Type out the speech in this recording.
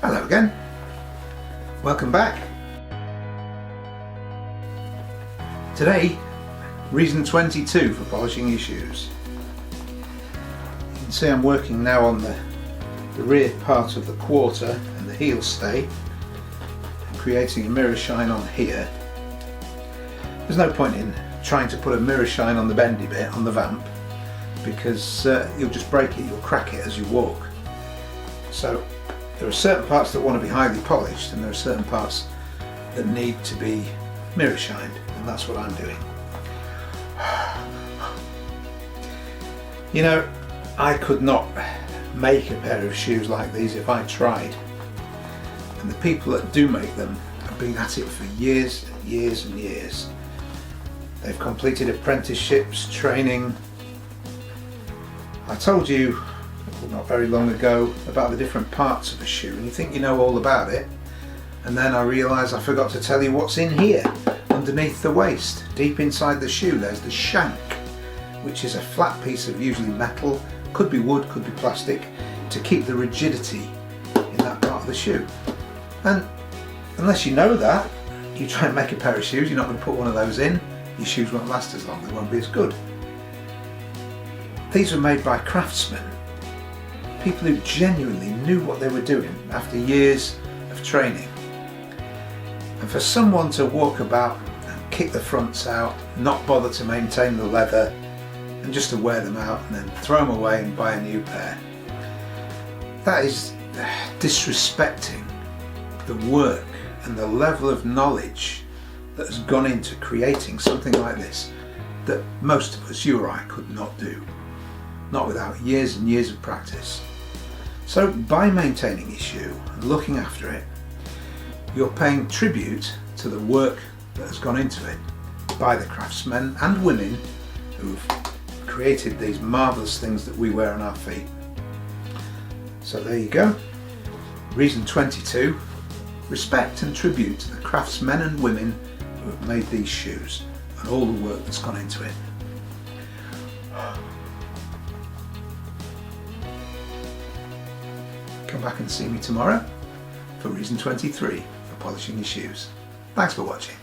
Hello again, welcome back. Today, reason 22 for polishing your shoes. You can see I'm working now on the rear part of the quarter and the heel stay, and creating a mirror shine on here. There's no point in trying to put a mirror shine on the bendy bit on the vamp, because you'll just break it, you'll crack it as you walk. So there are certain parts that want to be highly polished and there are certain parts that need to be mirror shined, and that's what I'm doing. You know, I could not make a pair of shoes like these if I tried, and the people that do make them have been at it for years and years and years. They've completed apprenticeships, training. I told you not very long ago about the different parts of a shoe, and you think you know all about it, and then I realised I forgot to tell you what's in here underneath the waist. Deep inside the shoe there's the shank, which is a flat piece of usually metal, could be wood, could be plastic, to keep the rigidity in that part of the shoe. And unless you know that, you try and make a pair of shoes, you're not going to put one of those in, your shoes won't last as long, they won't be as good. These were made by craftsmen, people who genuinely knew what they were doing after years of training. And for someone to walk about and kick the fronts out, not bother to maintain the leather, and just to wear them out and then throw them away and buy a new pair, that is disrespecting the work and the level of knowledge that has gone into creating something like this that most of us, you or I, could not do, not without years and years of practice. So by maintaining your shoe and looking after it, you're paying tribute to the work that has gone into it by the craftsmen and women who've created these marvellous things that we wear on our feet. So there you go. Reason 22, respect and tribute to the craftsmen and women who have made these shoes and all the work that's gone into it. Come back and see me tomorrow for reason 23 for polishing your shoes. Thanks for watching.